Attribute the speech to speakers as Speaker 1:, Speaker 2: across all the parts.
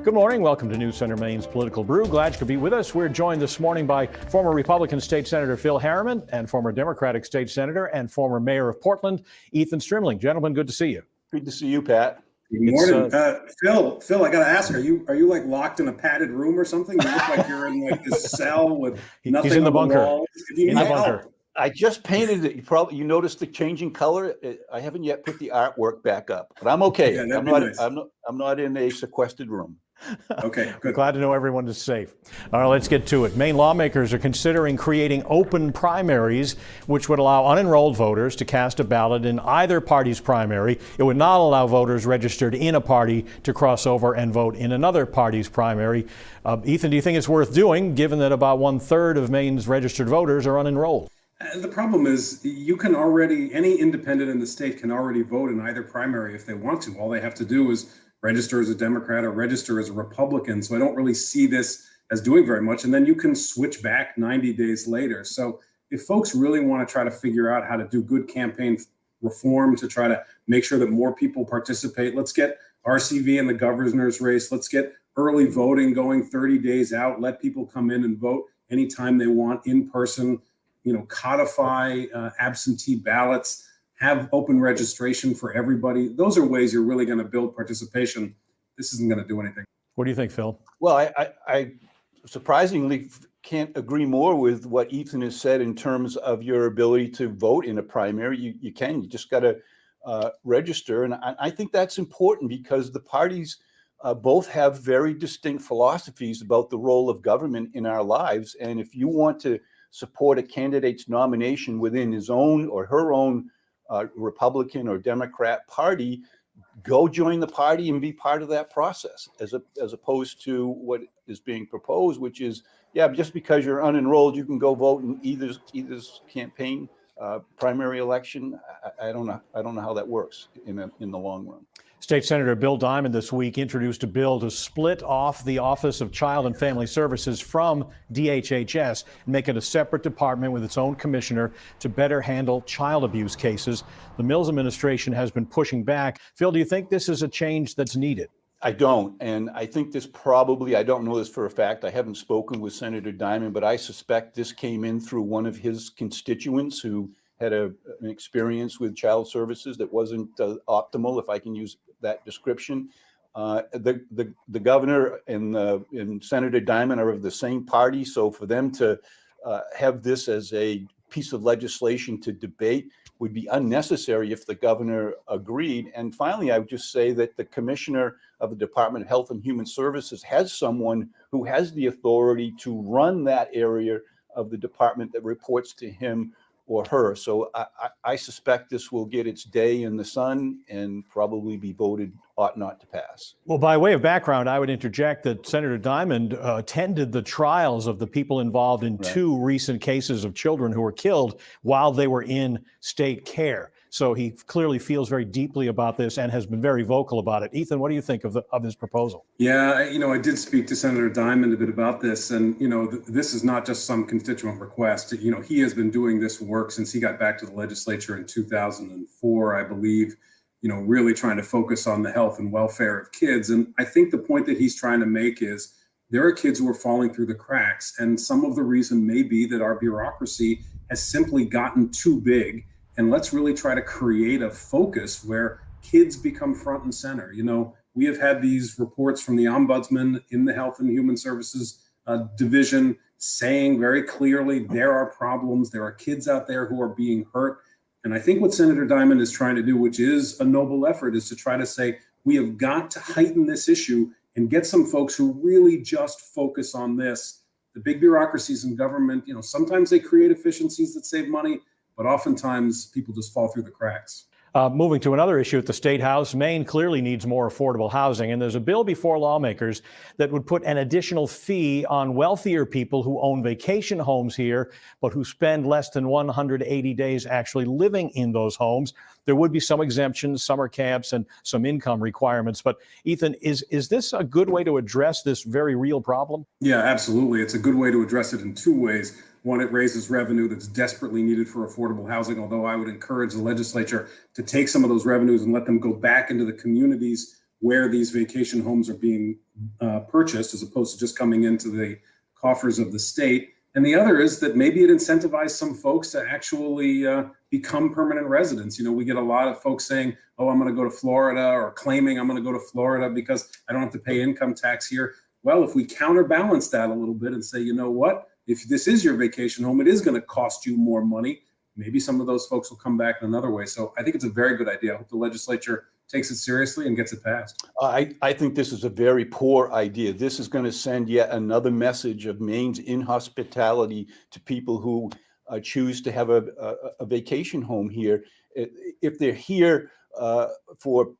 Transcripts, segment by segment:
Speaker 1: Good morning. Welcome to News Center Maine's Political Brew. Glad you could be with us. We're joined this morning by former Republican State Senator Phil Harriman and former Democratic State Senator and former Mayor of Portland, Ethan Strimling. Gentlemen, good to see you.
Speaker 2: Good to see you, Pat.
Speaker 3: Good morning. Phil, I got to ask, are you like locked in a padded room or something? You look like you're in like this cell with nothing.
Speaker 1: He's in the
Speaker 3: on
Speaker 1: bunker.
Speaker 3: walls.
Speaker 1: In the bunker.
Speaker 2: I just painted it. You noticed the changing color. I haven't yet put the artwork back up, but I'm okay.
Speaker 3: Yeah,
Speaker 2: I'm not in a sequestered room.
Speaker 3: Okay, good.
Speaker 1: Glad to know everyone is safe. All right, let's get to it. Maine lawmakers are considering creating open primaries, which would allow unenrolled voters to cast a ballot in either party's primary. It would not allow voters registered in a party to cross over and vote in another party's primary. Ethan, do you think it's worth doing, given that about 1/3 of Maine's registered voters are unenrolled?
Speaker 3: The problem is any independent in the state can already vote in either primary if they want to. All they have to do is register as a Democrat or register as a Republican. So I don't really see this as doing very much. And then you can switch back 90 days later. So if folks really want to try to figure out how to do good campaign reform to try to make sure that more people participate, let's get RCV in the governor's race. Let's get early voting going 30 days out. Let people come in and vote anytime they want in person, codify absentee ballots, have open registration for everybody. Those are ways you're really going to build participation. This isn't going to do anything. What do you think, Phil?
Speaker 2: Well, I surprisingly can't agree more with what Ethan has said in terms of your ability to vote in a primary. You just got to register. And I think that's important because the parties both have very distinct philosophies about the role of government in our lives. And if you want to support a candidate's nomination within his own or her own Republican or Democrat party, go join the party and be part of that process, as opposed to what is being proposed, which is, just because you're unenrolled, you can go vote in either's campaign primary election. I don't know how that works in the long run.
Speaker 1: State Senator Bill Diamond this week introduced a bill to split off the Office of Child and Family Services from DHHS and make it a separate department with its own commissioner to better handle child abuse cases. The Mills administration has been pushing back. Phil, do you think this is a change that's needed?
Speaker 2: I don't. And I think I don't know this for a fact. I haven't spoken with Senator Diamond, but I suspect this came in through one of his constituents who had an experience with child services that wasn't optimal, if I can use that description. The governor and Senator Diamond are of the same party, so for them to have this as a piece of legislation to debate would be unnecessary if the governor agreed. And finally, I would just say that the commissioner of the Department of Health and Human Services has someone who has the authority to run that area of the department that reports to him or her. So I suspect this will get its day in the sun and probably be voted ought not to pass.
Speaker 1: Well, by way of background, I would interject that Senator Diamond attended the trials of the people involved in two recent cases of children who were killed while they were in state care. So he clearly feels very deeply about this and has been very vocal about it. Ethan, what do you think of his proposal?
Speaker 3: Yeah, I did speak to Senator Diamond a bit about this, and this is not just some constituent request. He has been doing this work since he got back to the legislature in 2004, I believe. Really trying to focus on the health and welfare of kids. And I think the point that he's trying to make is there are kids who are falling through the cracks, and some of the reason may be that our bureaucracy has simply gotten too big. And let's really try to create a focus where kids become front and center. We have had these reports from the ombudsman in the Health and Human Services division saying very clearly there are problems. There are kids out there who are being hurt. And I think what Senator Diamond is trying to do, which is a noble effort, is to try to say we have got to heighten this issue and get some folks who really just focus on this. The big bureaucracies in government, sometimes they create efficiencies that save money, but oftentimes people just fall through the cracks.
Speaker 1: Moving to another issue at the State House, Maine clearly needs more affordable housing, and there's a bill before lawmakers that would put an additional fee on wealthier people who own vacation homes here, but who spend less than 180 days actually living in those homes. There would be some exemptions, summer camps, and some income requirements. But Ethan, is this a good way to address this very real problem?
Speaker 3: Yeah, absolutely. It's a good way to address it in two ways. One, it raises revenue that's desperately needed for affordable housing, although I would encourage the legislature to take some of those revenues and let them go back into the communities where these vacation homes are being purchased, as opposed to just coming into the coffers of the state. And the other is that maybe it incentivized some folks to actually become permanent residents. We get a lot of folks saying, oh, I'm going to go to Florida, or claiming I'm going to go to Florida because I don't have to pay income tax here. Well, if we counterbalance that a little bit and say, you know what, if this is your vacation home, it is going to cost you more money. Maybe some of those folks will come back in another way. So I think it's a very good idea. I hope the legislature takes it seriously and gets it passed.
Speaker 2: I think this is a very poor idea. This is going to send yet another message of Maine's inhospitality to people who choose to have a vacation home here. If they're here for,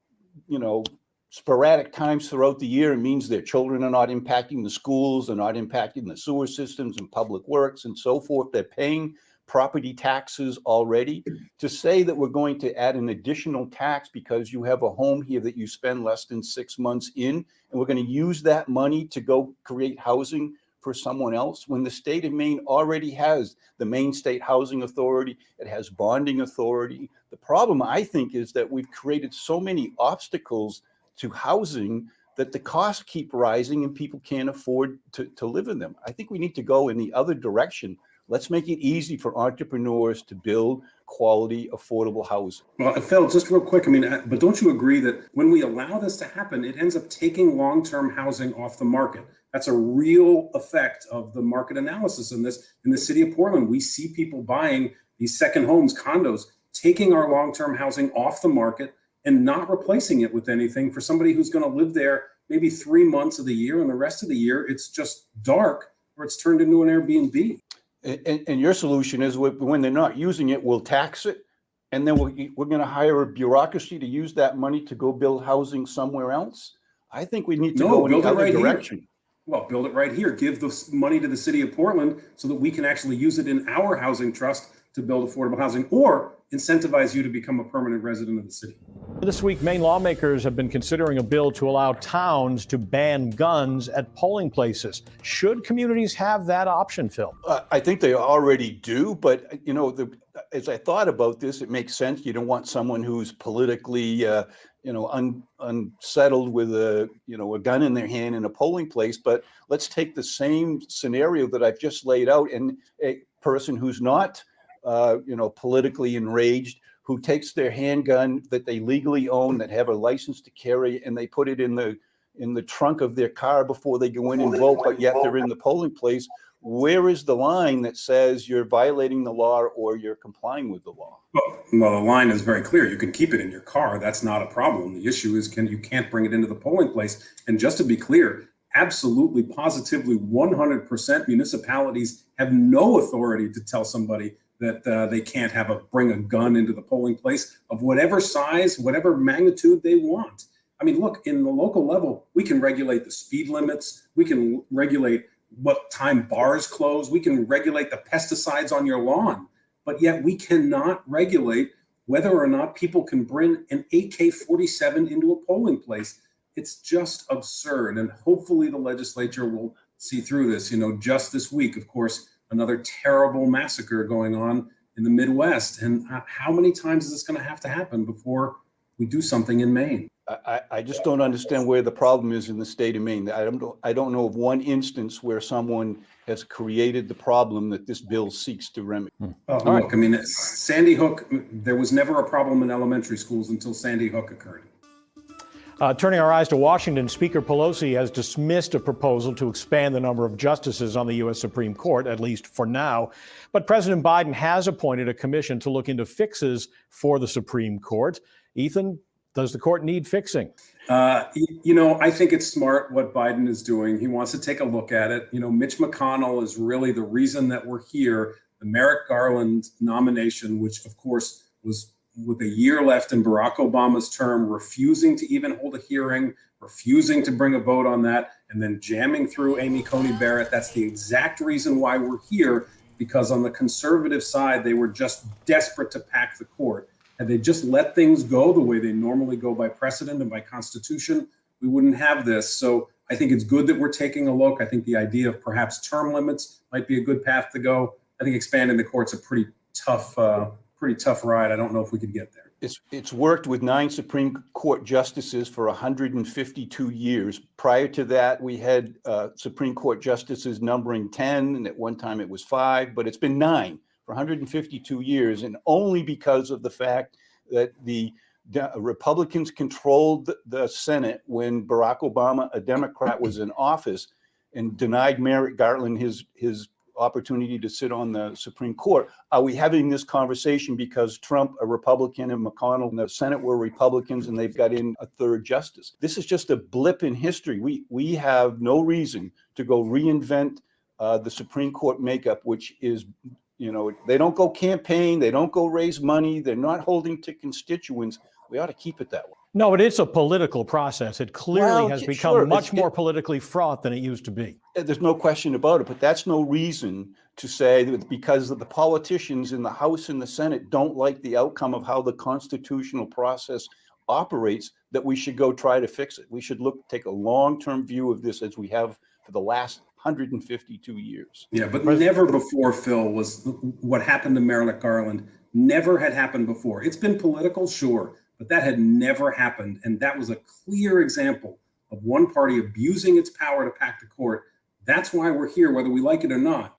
Speaker 2: sporadic times throughout the year, it means their children are not impacting the schools, they're not impacting the sewer systems and public works and so forth. They're paying property taxes already. To say that we're going to add an additional tax because you have a home here that you spend less than 6 months in, and we're going to use that money to go create housing for someone else, when the state of Maine already has the Maine State Housing Authority, it has bonding authority. The problem, I think, is that we've created so many obstacles to housing that the costs keep rising and people can't afford to live in them. I think we need to go in the other direction. Let's make it easy for entrepreneurs to build quality, affordable housing.
Speaker 3: Well, Phil, just real quick, but don't you agree that when we allow this to happen, it ends up taking long-term housing off the market? That's a real effect of the market analysis in this. In the city of Portland, we see people buying these second homes, condos, taking our long-term housing off the market and not replacing it with anything for somebody who's going to live there maybe 3 months of the year, and the rest of the year it's just dark or it's turned into an Airbnb.
Speaker 2: And your solution is when they're not using it, we'll tax it, and then we're going to hire a bureaucracy to use that money to go build housing somewhere else? I think we need to go in the other direction.
Speaker 3: Well, build it right here. Give the money to the city of Portland so that we can actually use it in our housing trust to build affordable housing, or incentivize you to become a permanent resident of the city.
Speaker 1: This week, Maine lawmakers have been considering a bill to allow towns to ban guns at polling places. Should communities have that option, Phil?
Speaker 2: I think they already do, but as I thought about this, it makes sense. You don't want someone who's politically, unsettled with a gun in their hand in a polling place. But let's take the same scenario that I've just laid out, and a person who's not politically enraged, who takes their handgun that they legally own, that have a license to carry, and they put it in the trunk of their car before they go in and vote, but yet they're in the polling place. Where is the line that says you're violating the law or you're complying with the law?
Speaker 3: Well, the line is very clear. You can keep it in your car. That's not a problem. The issue is you can't bring it into the polling place. And just to be clear, absolutely, positively, 100% municipalities have no authority to tell somebody that they can't bring a gun into the polling place of whatever size, whatever magnitude they want. I mean, look, in the local level, we can regulate the speed limits. We can regulate what time bars close. We can regulate the pesticides on your lawn. But yet we cannot regulate whether or not people can bring an AK-47 into a polling place. It's just absurd. And hopefully the legislature will see through this. Just this week, of course, another terrible massacre going on in the Midwest. And how many times is this going to have to happen before we do something in Maine?
Speaker 2: I just don't understand where the problem is in the state of Maine. I don't know of one instance where someone has created the problem that this bill seeks to remedy.
Speaker 3: Look, Sandy Hook, there was never a problem in elementary schools until Sandy Hook occurred.
Speaker 1: Turning our eyes to Washington, Speaker Pelosi has dismissed a proposal to expand the number of justices on the U.S. Supreme Court, at least for now. But President Biden has appointed a commission to look into fixes for the Supreme Court. Ethan, does the court need fixing?
Speaker 3: I think it's smart what Biden is doing. He wants to take a look at it. Mitch McConnell is really the reason that we're here. The Merrick Garland nomination, which, of course, was with a year left in Barack Obama's term, refusing to even hold a hearing, refusing to bring a vote on that, and then jamming through Amy Coney Barrett. That's the exact reason why we're here, because on the conservative side, they were just desperate to pack the court. Had they just let things go the way they normally go by precedent and by constitution, we wouldn't have this. So I think it's good that we're taking a look. I think the idea of perhaps term limits might be a good path to go. I think expanding the court's a pretty tough ride. I don't know if we could get there.
Speaker 2: It's worked with 9 Supreme Court justices for 152 years. Prior to that, we had Supreme Court justices numbering 10, and at one time it was 5, but it's been 9 for 152 years, and only because of the fact that the Republicans controlled the Senate when Barack Obama, a Democrat, was in office, and denied Merrick Garland his opportunity to sit on the Supreme Court. Are we having this conversation because Trump, a Republican, and McConnell in the Senate were Republicans, and they've got in a third justice? This is just a blip in history. We have no reason to go reinvent the Supreme Court makeup, which is, they don't go campaign, they don't go raise money, they're not holding to constituents. We ought to keep it that way.
Speaker 1: No, but it's a political process. It clearly has become much more politically fraught than it used to be.
Speaker 2: There's no question about it, but that's no reason to say that because the politicians in the House and the Senate don't like the outcome of how the constitutional process operates, that we should go try to fix it. We should take a long-term view of this, as we have for the last 152 years.
Speaker 3: Yeah, but never before, Phil, was what happened to Merrick Garland. Never had happened before. It's been political, sure, but that had never happened. And that was a clear example of one party abusing its power to pack the court. That's why we're here, whether we like it or not.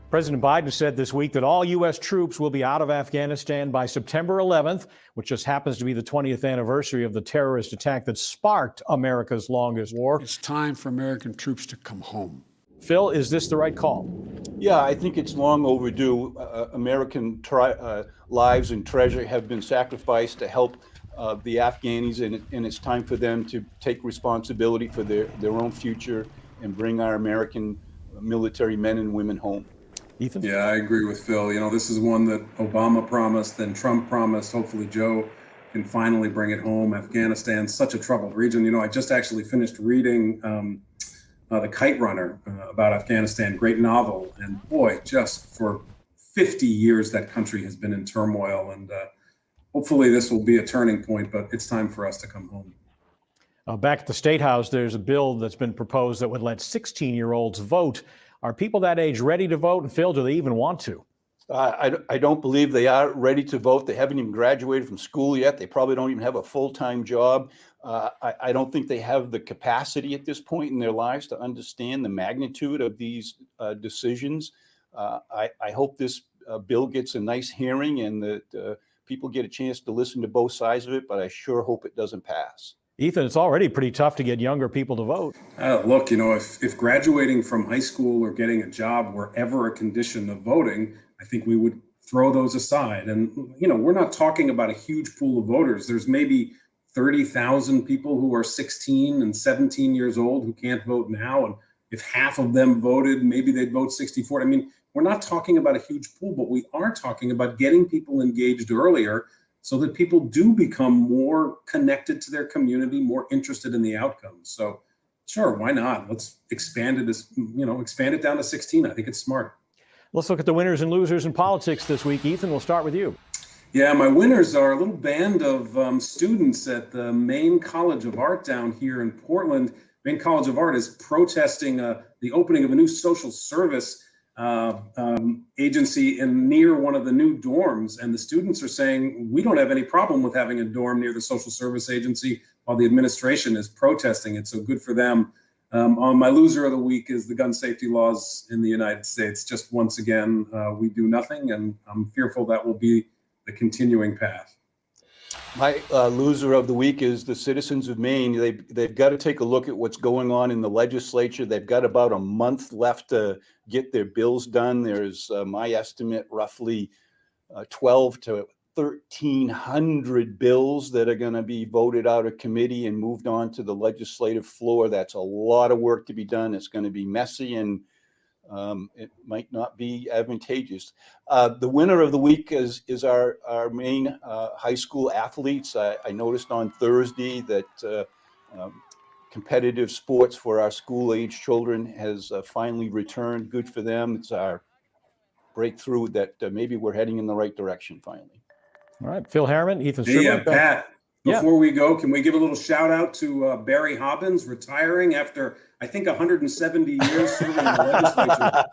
Speaker 1: President Biden said this week that all U.S. troops will be out of Afghanistan by September 11th, which just happens to be the 20th anniversary of the terrorist attack that sparked America's longest war.
Speaker 4: It's time for American troops to come home.
Speaker 1: Phil, is this the right call?
Speaker 2: Yeah, I think it's long overdue. American lives and treasure have been sacrificed to help the Afghanis, and it's time for them to take responsibility for their own future and bring our American military men and women home.
Speaker 1: Ethan?
Speaker 3: Yeah, I agree with Phil. This is one that Obama promised, then Trump promised. Hopefully Joe can finally bring it home. Afghanistan's such a troubled region. I just actually finished reading The Kite Runner about Afghanistan, great novel. And boy, just for 50 years, that country has been in turmoil. And hopefully this will be a turning point, but it's time for us to come home.
Speaker 1: Back at the State House, there's a bill that's been proposed that would let 16-year-olds vote. Are people that age ready to vote? And Phil, do they even want to?
Speaker 2: I don't believe they are ready to vote. They haven't even graduated from school yet. They probably don't even have a full-time job. I don't think they have the capacity at this point in their lives to understand the magnitude of these decisions. I hope this bill gets a nice hearing and that people get a chance to listen to both sides of it, but I sure hope it doesn't pass.
Speaker 1: Ethan, it's already pretty tough to get younger people to vote.
Speaker 3: Look, if graduating from high school or getting a job were ever a condition of voting, I think we would throw those aside. And, we're not talking about a huge pool of voters. There's maybe 30,000 people who are 16 and 17 years old who can't vote now. And if half of them voted, maybe they'd vote 64. We're not talking about a huge pool, but we are talking about getting people engaged earlier so that people do become more connected to their community, more interested in the outcomes. So sure, why not? Let's expand it down to 16. I think it's smart.
Speaker 1: Let's look at the winners and losers in politics this week. Ethan, we'll start with you.
Speaker 3: Yeah, my winners are a little band of students at the Maine College of Art down here in Portland. Maine College of Art is protesting the opening of a new social service agency near one of the new dorms. And the students are saying, we don't have any problem with having a dorm near the social service agency while the administration is protesting it. So good for them. My loser of the week is the gun safety laws in the United States. Just once again, we do nothing, and I'm fearful that will be the continuing path.
Speaker 2: My loser of the week is the citizens of Maine. They've got to take a look at what's going on in the legislature. They've got about a month left to get their bills done. There's, my estimate, roughly 12 to 1,300 bills that are going to be voted out of committee and moved on to the legislative floor. That's a lot of work to be done. It's going to be messy, and it might not be advantageous. The winner of the week is our Maine high school athletes. I noticed on Thursday that competitive sports for our school-age children has finally returned. Good for them. It's our breakthrough that maybe we're heading in the right direction finally.
Speaker 1: All right, Phil Harriman, Ethan Strimling.
Speaker 3: Yeah, Pat, before we go, can we give a little shout out to Barry Hobbins retiring after I think 170 years serving in the legislature.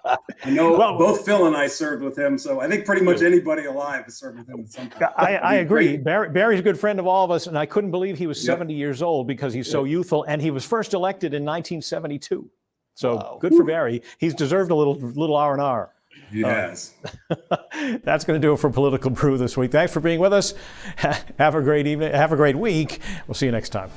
Speaker 3: I know both Phil and I served with him, so I think pretty much anybody alive has served with him at some point.
Speaker 1: I agree. Barry's a good friend of all of us, and I couldn't believe he was 70 years old because he's so youthful, and he was first elected in 1972. So good for Barry. He's deserved a little R&R.
Speaker 3: Yes.
Speaker 1: That's going to do it for Political Brew this week. Thanks for being with us. Have a great evening. Have a great week. We'll see you next time.